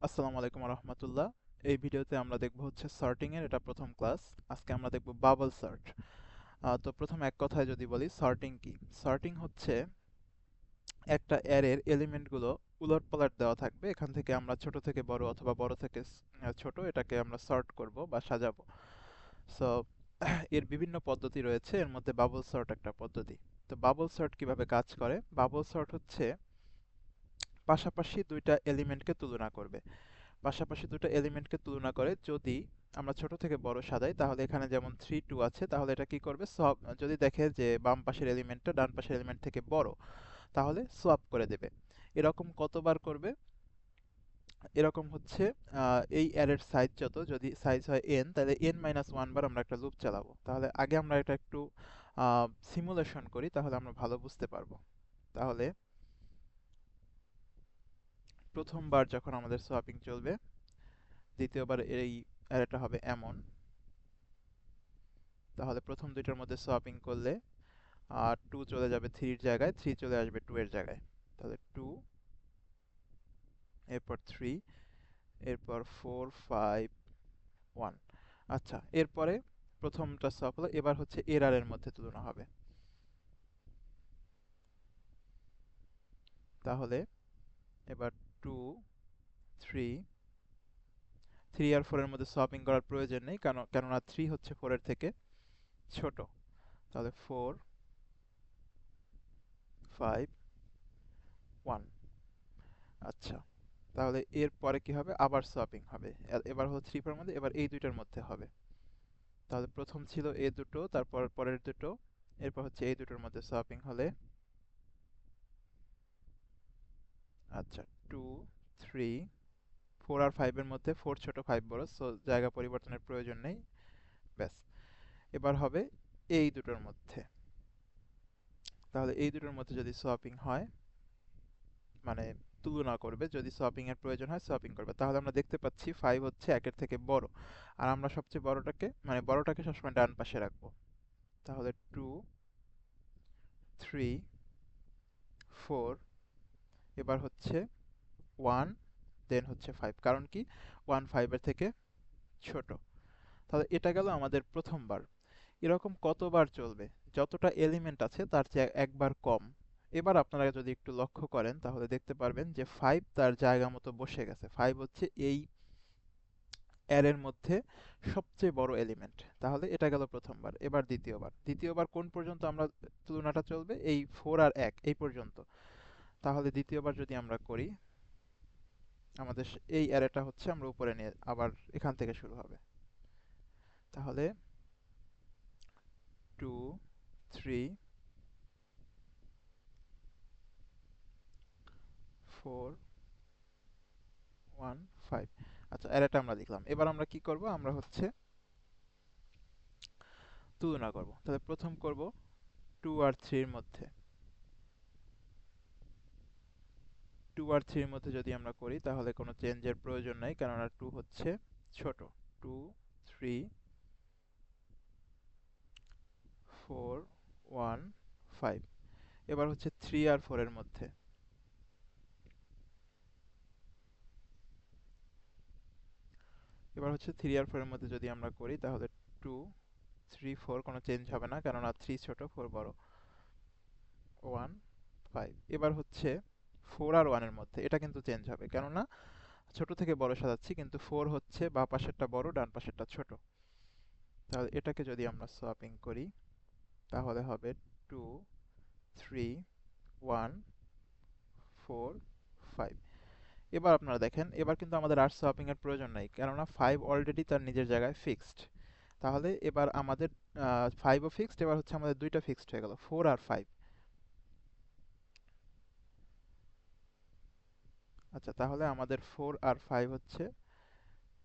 আসসালামু আলাইকুম রহমতুল্লাহ। এই ভিডিওতে আমরা দেখব হচ্ছে সর্টিং এর এটা প্রথম ক্লাস। আজকে আমরা দেখব বাবল সর্ট। তো প্রথম এক কথায় যদি বলি সর্টিং কি। সর্টিং হচ্ছে একটা অ্যারের এলিমেন্টগুলো উলটপালট দেওয়া থাকবে, এখান থেকে আমরা ছোট থেকে বড় অথবা বড় থেকে ছোট এটাকে আমরা সর্ট করব বা সাজাবো। সো এর বিভিন্ন পদ্ধতি রয়েছে, এর মধ্যে বাবল সর্ট একটা পদ্ধতি। তো বাবল সর্ট কিভাবে কাজ করে? বাবল সর্ট হচ্ছে পাশাপাশি দুইটা এলিমেন্টকে তুলনা করবে। পাশাপাশি দুটো এলিমেন্টকে তুলনা করে যদি আমরা ছোট থেকে বড় সাজাই, তাহলে এখানে যেমন 3 2 আছে, তাহলে এটা কি করবে? সব যদি দেখে যে বাম পাশের এলিমেন্টটা ডান পাশের এলিমেন্ট থেকে বড়, তাহলে সোয়াপ করে দেবে। এরকম কতবার করবে? এরকম হচ্ছে এই অ্যারের সাইজ যত, যদি সাইজ হয় n, তাহলে n-1 বার আমরা একটা লুপ চালাবো। তাহলে আগে আমরা এটা একটু সিমুলেশন করি, তাহলে আমরা ভালো বুঝতে পারবো। তাহলে প্রথমবার যখন আমাদের সোয়াপিং চলবে, দ্বিতীয়বার এই অ্যারেটা হবে এমন। তাহলে প্রথম দুইটার মধ্যে সোয়াপিং করলে 2 চলে যাবে 3 এর জায়গায়, 3 চলে আসবে 2 এর জায়গায়। তাহলে 2, এরপর 3, এরপর 4 5 1। আচ্ছা, এরপরে প্রথমটা সোয়াপ হলো, এবার হচ্ছে এর এর মধ্যে তুলনা হবে। তাহলে এবার 2 3, 3 আর 4 এর মধ্যে সোয়াপিং করার প্রয়োজন নেই, কেননা 3 হচ্ছে 4 এর থেকে ছোট। তাহলে 4 5 1। আচ্ছা, তাহলে এর পরে কি হবে? আবার সোয়াপিং হবে। এবার হলো 3 4 এর মধ্যে, এবার এই দুইটার মধ্যে হবে। তাহলে প্রথম ছিল এ দুটো, তারপর পরের দুটো, এরপর হচ্ছে এই দুটোর মধ্যে সোয়াপিং হলে আচ্ছা 2 3 4 আর 5 এর মধ্যে 4 ছোট 5 বড়, সো জায়গা পরিবর্তনের প্রয়োজন নেই। ব্যাস, এবার হবে এই দুটোর মধ্যে। তাহলে এই দুটোর মধ্যে যদি সোয়াপিং হয়, মানে তুলনা করবে, যদি সোয়াপিং এর প্রয়োজন হয় সোয়াপিং করবে, তাহলে আমরা দেখতে পাচ্ছি 5 হচ্ছে একের থেকে বড়, আর আমরা সবচেয়ে বড়টাকে, মানে বড়টাকে সবসময় ডান পাশে রাখবো। তাহলে 2 3 4, এবার হচ্ছে 1, দেন হচ্ছে 5। কারণ কি? 1 5 এর থেকে ছোট। তাহলে এটা গেল আমাদের প্রথমবার। এরকম কতবার চলবে? যতটা এলিমেন্ট আছে তার চেয়ে একবার কম। এবার আপনারা যদি একটু লক্ষ্য করেন, তাহলে দেখতে পারবেন যে 5 তার জায়গা মতো বসে গেছে। 5 হচ্ছে এই অ্যারের মধ্যে সবচেয়ে বড় এলিমেন্ট। তাহলে এটা গেল প্রথমবার। এবার দ্বিতীয়বার। দ্বিতীয়বার কোন পর্যন্ত আমরা তুলনাটা চলবে? এই 4 আর 1 এই পর্যন্ত। তাহলে দ্বিতীয়বার যদি আমরা করি, আমাদের এই অ্যারেটা হচ্ছে আমরা উপরে নিয়ে আবার এখান থেকে শুরু হবে। তাহলে 2 3 4 1 5। আচ্ছা, অ্যারেটা আমরা লিখলাম। এবার আমরা কি করব? আমরা হচ্ছে তুলনা করব। তাহলে প্রথম করব 2 আর 3 এর মধ্যে। 2 আর 3 এর মধ্যে যদি আমরা করি, তাহলে কোনো চেঞ্জের প্রয়োজন নাই, কেননা 2 হচ্ছে ছোট। 2 3 4 1 5। এবার হচ্ছে 3 আর 4 এর মধ্যে। এবার হচ্ছে 3 আর 4 এর মধ্যে যদি আমরা করি, তাহলে 2 3 4 কোনো চেঞ্জ হবে না, কেননা 3 ছোট 4 বড়। 1 5। এবার হচ্ছে 4 আর 1 এর মধ্যে। এটা কিন্তু চেঞ্জ হবে, কেননা ছোট থেকে বড় সাজাচ্ছি, কিন্তু 4 হচ্ছে বাঁ পাশেরটা বড়, ডান পাশেরটা ছোট। তাহলে এটাকে যদি আমরা সোয়াপিং করি, তাহলে হবে 2 3 1 4 5। এবার আপনারা দেখেন, এবার কিন্তু আমাদের আর সোয়াপিং এর প্রয়োজন নাই, কেননা 5 অলরেডি তার নিজের জায়গায় ফিক্সড। তাহলে এবার আমাদের 5 ও ফিক্সড, এবার হচ্ছে আমাদের দুইটা ফিক্সড হয়ে গেল, 4 আর 5। আচ্ছা, তাহলে আমাদের 4 আর 5 হচ্ছে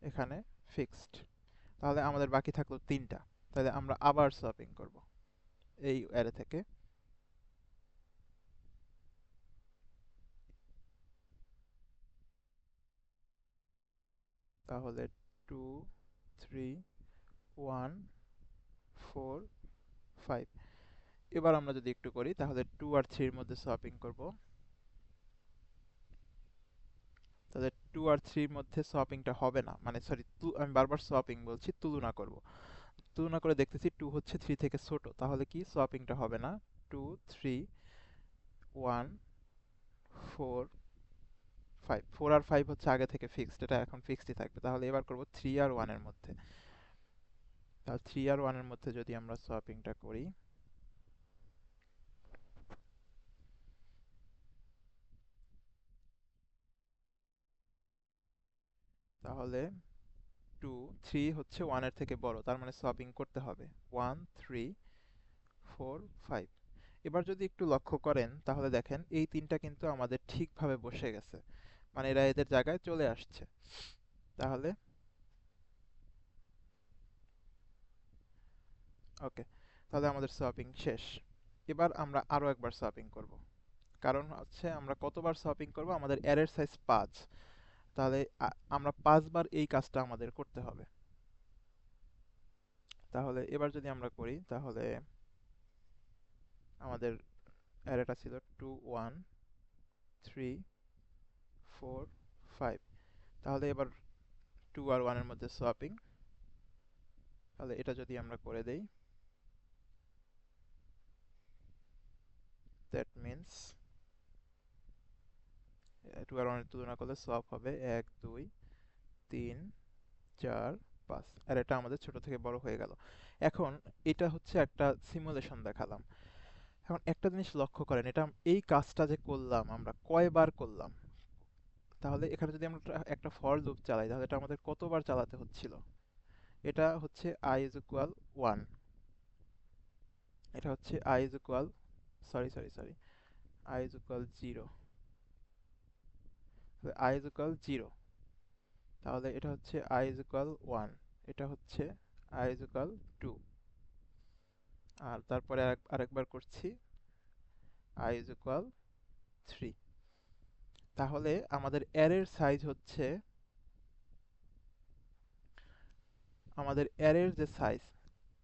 এখানে ফিক্সড। তাহলে আমাদের বাকি থাকলো তিনটা। তাহলে আমরা আবার সোয়াপিং করব এই অ্যারে থেকে। তাহলে 2 3 1 4 5। এবার আমরা যদি একটু করি, তাহলে 2 আর 3 এর মধ্যে সোয়াপিং করব। তাহলে 2 আর 3 এর মধ্যে সোয়াপিংটা হবে না, মানে সরি, আমি বারবার সোয়াপিং বলছি, তুলনা করব। তুলনা করে দেখতেছি 2 হচ্ছে 3 থেকে ছোট, তাহলে কি সোয়াপিংটা হবে না। 2 3 1 4 5, 4 আর 5 হচ্ছে আগে থেকে ফিক্সড, এটা এখন ফিক্সডই থাকবে। তাহলে এবার করব 3 আর 1 এর মধ্যে। তাহলে 3 আর 1 এর মধ্যে যদি আমরা সোয়াপিংটা করি, তাহলে 2 3 হচ্ছে 1 এর থেকে বড়, তার মানে সোয়াপিং করতে হবে। 1 3 4 5। এবার যদি একটু লক্ষ্য করেন তাহলে দেখেন এই তিনটা কিন্তু আমাদের ঠিকভাবে বসে গেছে, মানে এরা এদের জায়গায় চলে আসছে। তাহলে ওকে, তাহলে আমাদের সোয়াপিং শেষ। এবার আমরা আরো একবার সোয়াপিং করব, কারণ হচ্ছে আমরা কতবার সোয়াপিং করব, আমাদের অ্যারের সাইজ 5, তাহলে আমরা 5 বার এই কাজটা আমাদের করতে হবে। তাহলে এবার যদি আমরা করি তাহলে আমাদের অ্যারেটা ছিল 2 1 3 4 5। তাহলে এবার 2 আর 1 এর মধ্যে সোয়াপিং, তাহলে এটা যদি আমরা করে দেই, দ্যাট মিন্স 2 আর 1 এর তুলনা করলে সোয়াপ হবে 1 2 3 4 5, আর এটা আমাদের ছোট থেকে বড় হয়ে গেল। এখন এটা হচ্ছে একটা সিমুলেশন দেখালাম। এখন একটা জিনিস লক্ষ্য করেন, এটা এই কাজটা যে করলাম আমরা কয়বার করলাম। তাহলে এখানে যদি আমরা একটা ফর লুপ চালাই তাহলে এটা আমাদের কতবার চালাতে হচ্ছিল। এটা হচ্ছে i is equal 1, এটা হচ্ছে i is equal, sorry, i is equal 0, i is equal 0, তাহলে এটা হচ্ছে i is equal 1, এটা হচ্ছে i is equal 2, আর তারপরে আরেকবার করছি i is equal 3। তাহলে আমাদের অ্যারের সাইজ হচ্ছে, আমাদের অ্যারের যে সাইজ,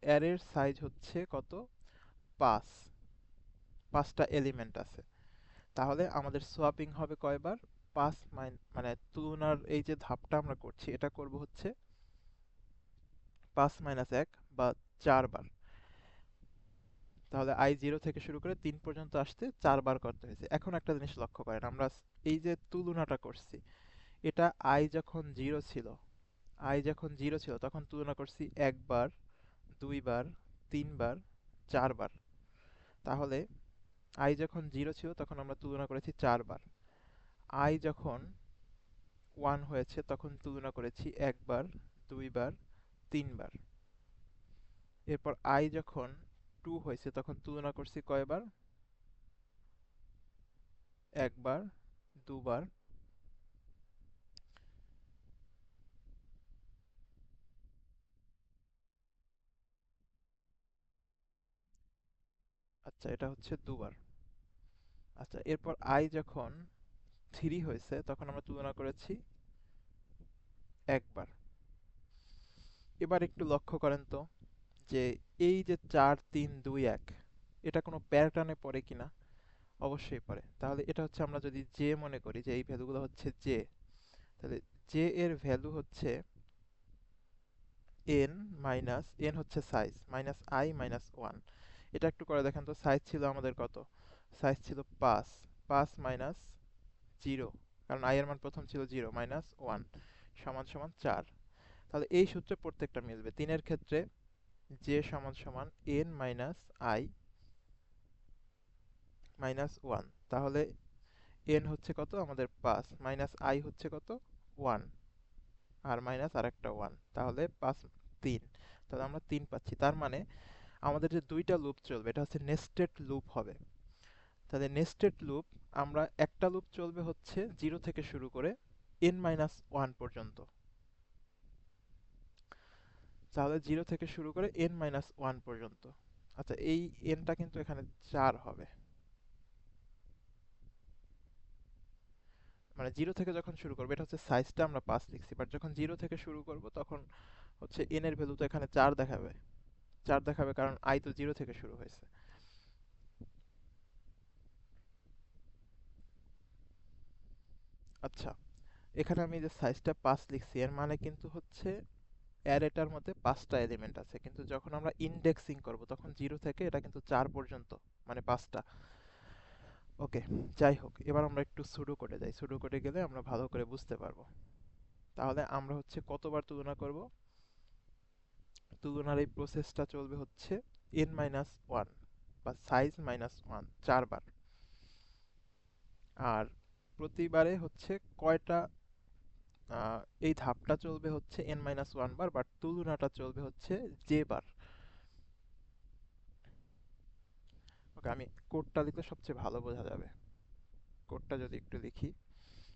অ্যারের সাইজ হচ্ছে কত, 5, 5টা এলিমেন্ট আছে। তাহলে আমাদের সোয়াপিং হবে কয়বার, 5 মানে তুলনার এই যে ধাপটা আমরা করছি এটা করব হচ্ছে 5 মাইনাস 1 বা 4 বার। তাহলে i 0 থেকে শুরু করে 3 পর্যন্ত আসতে 4 বার করতে হয়েছে। এখন একটা জিনিস লক্ষ্য করেন, আমরা এই যে তুলনাটা করছি, এটা i যখন 0 ছিল, i যখন 0 ছিল তখন তুলনা করছি একবার, দুইবার, তিনবার, 4 বার। তাহলে i যখন 0 ছিল তখন আমরা তুলনা করেছি 4 বার। i যখন 1 হয়েছে তখন তুলনা করেছি একবার, দুইবার, তিনবার। এরপর i যখন 2 হয়েছে তখন তুলনা করছি কয়বার, একবার, দুবার। আচ্ছা, এটা হচ্ছে দুবার। আচ্ছা, এরপর i যখন 3 হয়েছে তখন আমরা তুলনা করেছি একবার। এবার একটু লক্ষ্য করেন তো যে এই যে 4 3 2 1, এটা কোনো প্যাটার্নে পড়ে কিনা। অবশ্যই পড়ে। তাহলে এটা হচ্ছে, আমরা যদি জে মনে করি যে এই ভ্যালুগুলো হচ্ছে জে, তাহলে জে এর ভ্যালু হচ্ছে n মাইনাস, n হচ্ছে সাইজ, মাইনাস i মাইনাস 1। এটা একটু করে দেখেন তো, সাইজ ছিল আমাদের কত, সাইজ ছিল 5, 5 মাইনাস 0, কারণ i এর মান প্রথম ছিল 0, মাইনাস 1 সমান সমান 4। তাহলে এই সূত্রে প্রত্যেকটা মিলবে। 3 এর ক্ষেত্রে j সমান সমান n মাইনাস i মাইনাস 1, তাহলে n হচ্ছে কত আমাদের 5, মাইনাস i হচ্ছে কত 1, আর মাইনাস আরেকটা 1, তাহলে 5 3। তাহলে আমরা 3 পাচ্ছি। তার মানে আমাদের যে দুইটা লুপ চলবে এটা হচ্ছে নেস্টেড লুপ হবে। তাহলে নেস্টেড লুপ, আমরা একটা লুপ চলবে হচ্ছে 0 থেকে শুরু করে n মাইনাস 1 পর্যন্ত। তাহলে 0 থেকে শুরু করে n মাইনাস 1 পর্যন্ত। আচ্ছা, এই nটা কিন্তু এখানে 4 হবে, মানে 0 থেকে যখন শুরু করবো, এটা হচ্ছে সাইজটা আমরা 5 লিখছি, বাট যখন 0 থেকে শুরু করব তখন হচ্ছে n এর ভ্যালু তো এখানে 4 দেখাবে, 4 দেখাবে, কারণ i তো 0 থেকে শুরু হয়েছে। আচ্ছা, এখানে আমি যে সাইজটা 5 লিখছি এর মানে কিন্তু হচ্ছে অ্যারেটার মধ্যে 5টা এলিমেন্ট আছে, কিন্তু যখন আমরা ইন্ডেক্সিং করব তখন 0 থেকে এটা কিন্তু 4 পর্যন্ত, মানে 5টা। ওকে, যাই হোক, এবার আমরা একটু সুডো কোডে যাই। সুডো কোডে গেলে আমরা ভালো করে বুঝতে পারবো। তাহলে আমরা হচ্ছে কতবার তুলনা করব? তুলনার এই প্রসেসটা চলবে হচ্ছে n মাইনাস ওয়ান বা সাইজ মাইনাস ওয়ান, 4বার। আর প্রতিবারে হচ্ছে কয়টা, এই ধাপটা চলবে হচ্ছে n মাইনাস ওয়ান বার, বাট তুলনাটা চলবে হচ্ছে j বার। ওকে, আমি কোডটা লিখলে সবচেয়ে ভালো বোঝা যাবে। কোডটা যদি একটু লিখি,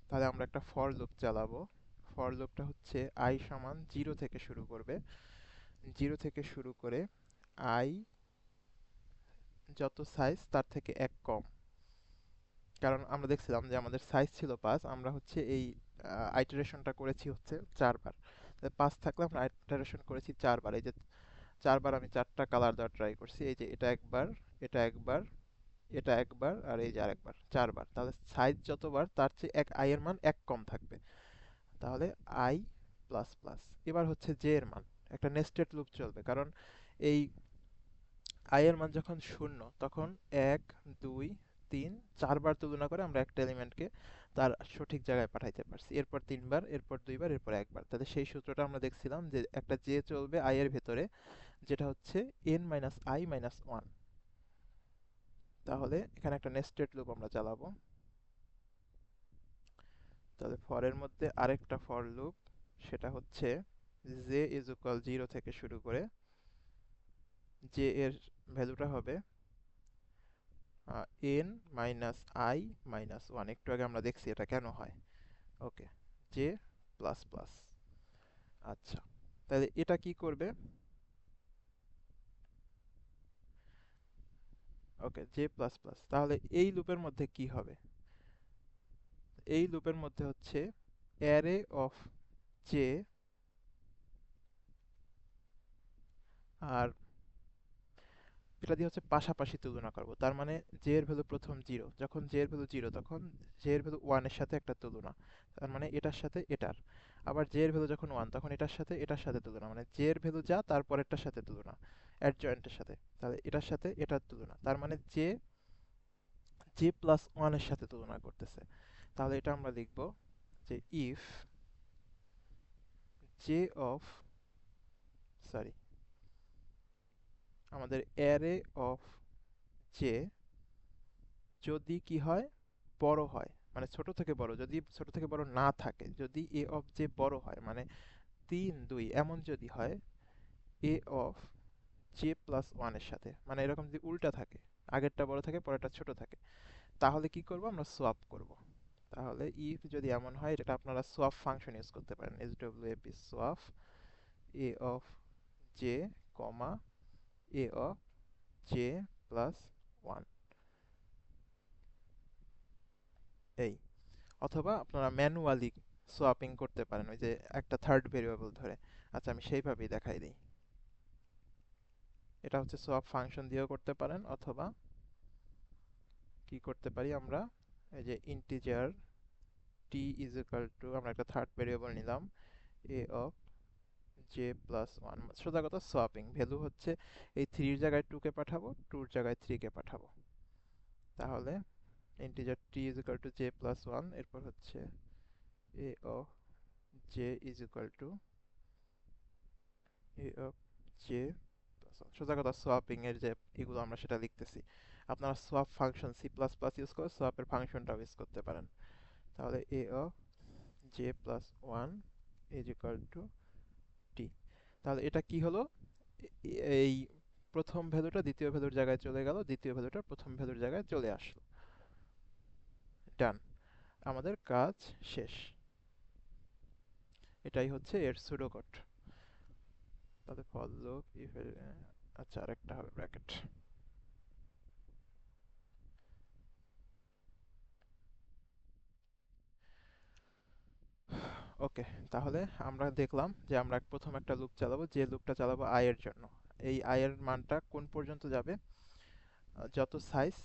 তাহলে আমরা একটা ফর লুপ চালাবো। ফর লুপটা হচ্ছে i সমান 0 থেকে শুরু করবে। 0 থেকে শুরু করে i যত সাইজ তার থেকে এক কম। কারণ আমরা দেখছিলাম যে আমাদের সাইজ ছিল 5, আমরা হচ্ছে এই আইটারেশনটা করেছি হচ্ছে 4বার। 5 থাকলে আমরা আইটারেশন করেছি 4বার। এই যে 4বার আমি 4টা কালার দেওয়ার ট্রাই করছি। এই যে এটা একবার, এটা একবার, এটা একবার, আর এই যে আরেকবার, 4বার। তাহলে সাইজ যতবার তার চেয়ে এক i এর মান এক কম থাকবে। তাহলে i প্লাস প্লাস। এবার হচ্ছে j এর মান, একটা নেস্টেড লুপ চলবে, কারণ এই i এর মান যখন শূন্য তখন 1 2 3 4বার তুলনা করে আমরা একটা এলিমেন্টকে তার সঠিক জায়গায় পাঠাইতে পারছি। এরপর 3বার, এরপর 2বার, এরপর একবার। তাহলে সেই সূত্রটা আমরা দেখছিলাম যে একটা j চলবে i এর ভেতরে, যেটা হচ্ছে n minus i minus one. তাহলে এখানে একটা নেস্টেড লুপ আমরা চালাবো। তাহলে ফর এর মধ্যে আরেকটা ফর লুপ, সেটা হচ্ছে j ইজ ইকুয়াল 0 থেকে শুরু করে j এর ভ্যালুটা হবে n minus i minus one. একটু আগে আমরা দেখছি এটা কেন হয়। ওকে, j প্লাস প্লাস। আচ্ছা, তাহলে এটা কি করবে? ওকে, j প্লাস প্লাস। তাহলে এই লুপের মধ্যে কি হবে? এই লুপের মধ্যে হচ্ছে অ্যারে অফ j, আর এটা দিয়ে হচ্ছে পাশাপাশি তুলনা করব। তার মানে j এর ভ্যালু প্রথম 0, যখন j এর ভ্যালু 0 তখন j এর ভ্যালু 1 এর সাথে একটা তুলনা, তার মানে এটার সাথে এটার। আবার j এর ভ্যালু যখন 1 তখন এটার সাথে এটার সাথে তুলনা, মানে j এর ভ্যালু যা তারপরেরটার সাথে তুলনা, অ্যাডজয়েন্টের সাথে। তাহলে এটার সাথে এটার তুলনা, তার মানে j প্লাস 1 এর সাথে তুলনা করতেছে। তাহলে এটা আমরা লিখব যে ইফ j অফ, সরি, আমাদের অ্যারে অফ j যদি কি হয়, বড় হয়, মানে ছোট থেকে বড়, যদি ছোট থেকে বড় না থাকে, যদি এ অফ জে বড় হয়, মানে 3 2 এমন যদি হয়, এ অফ জে প্লাস ওয়ান এর সাথে, মানে এরকম যদি উল্টা থাকে, আগেরটা বড় থাকে পরেরটা ছোট থাকে, তাহলে কি করব, আমরা সোয়াপ করব। তাহলে ইফ যদি এমন হয়, এটা আপনারা সোয়াপ ফাংশন ইউজ করতে পারেন, swap swap A of J comma A of J plus one, এই। অথবা আপনারা ম্যানুয়ালি সোয়াপিং করতে পারেন, ওই যে একটা থার্ড ভেরিয়েবল ধরে। আচ্ছা, আমি সেইভাবেই দেখাই দিই। এটা হচ্ছে সোয়াপ ফাংশন দিয়েও করতে পারেন, অথবা কি করতে পারি আমরা, এই যে integer T is equal two, আমরা একটা থার্ড ভেরিয়েবল নিলাম, এ অফ জে প্লাস ওয়ান। সোজা কথা, সোয়াপিং ভ্যালু হচ্ছে এই 3 এর জায়গায় 2 কে পাঠাবো, 2 এর জায়গায় 3 কে পাঠাবো। তাহলে integer T is equal to J plus one, এরপর হচ্ছে A of J is equal to A of J. সোজা কথা, সোয়াপিং এর যে এগুলো আমরা সেটা লিখতেছি। আপনারা swap function C plus plus use করে সোয়াপের ফাংশনটাও ইউজ করতে পারেন। তাহলে A of J plus one is equal to T. তাহলে এটা কি হলো, এই প্রথম ভ্যালুটা দ্বিতীয় ভ্যালুর জায়গায় চলে গেল, দ্বিতীয় ভ্যালুটা প্রথম ভ্যালুর জায়গায় চলে আসলো। ডান, আমাদের কাজ শেষ। এটাই হচ্ছে এর সুডোকোড। তাহলে ফর লুপ ইফ, আচ্ছা আরেকটা হবে ব্র্যাকেট। ওকে, তাহলে আমরা দেখলাম যে আমরা প্রথম একটা লুপ চালাবো, যে লুপটা চালাবো i এর জন্য। এই i এর মানটা কোন পর্যন্ত যাবে, যত সাইজ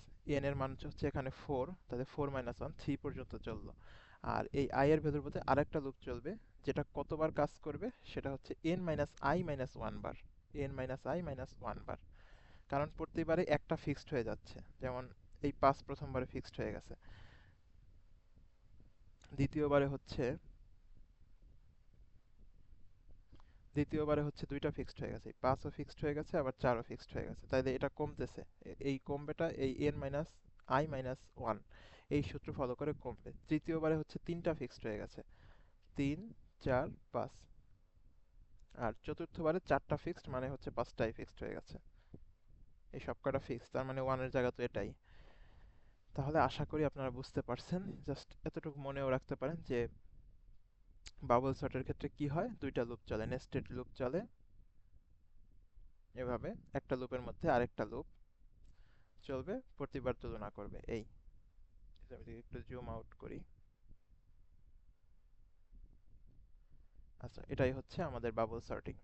n এর মান হচ্ছে এখানে 4, তাহলে 4 মাইনাস 1 3 পর্যন্ত চললো। আর এই i এর ভেতর মধ্যে আরেকটা লুপ চলবে, যেটা কতবার কাজ করবে সেটা হচ্ছে n minus i minus one বার, n minus i minus one বার। কারণ প্রতিবারে একটা ফিক্সড হয়ে যাচ্ছে, যেমন এই 5 প্রথমবারে ফিক্সড হয়ে গেছে, দ্বিতীয়বারে হচ্ছে দ্বিতীয়বারে হচ্ছে দুইটা ফিক্সড হয়ে গেছে, এই 5ও ফিক্সড হয়ে গেছে আবার 4ও ফিক্সড হয়ে গেছে, তাইলে এটা কমতেছে। এই কমবেটা এই n minus i minus one এই সূত্র ফলো করে কমবে। তৃতীয়বারে হচ্ছে তিনটা ফিক্সড হয়ে গেছে, 3 4 5। আর চতুর্থবারে চারটা ফিক্সড মানে হচ্ছে পাঁচটাই ফিক্সড হয়ে গেছে। এই সব কটা ফিক্সড, তার মানে ওয়ানের জায়গা তো এটাই। তাহলে আশা করি আপনারা বুঝতে পারছেন। জাস্ট এতটুকু মনেও রাখতে পারেন যে বাবল সর্টের ক্ষেত্রে কি হয়, দুইটা লুপ চলে, নেস্টেড লুপ চলে, এভাবে একটা লুপের মধ্যে আরেকটা লুপ চলবে, প্রতিবার তুলনা করবে। এই আমি একটু জুম আউট করি। আচ্ছা, এটাই হচ্ছে আমাদের বাবল সর্টিং।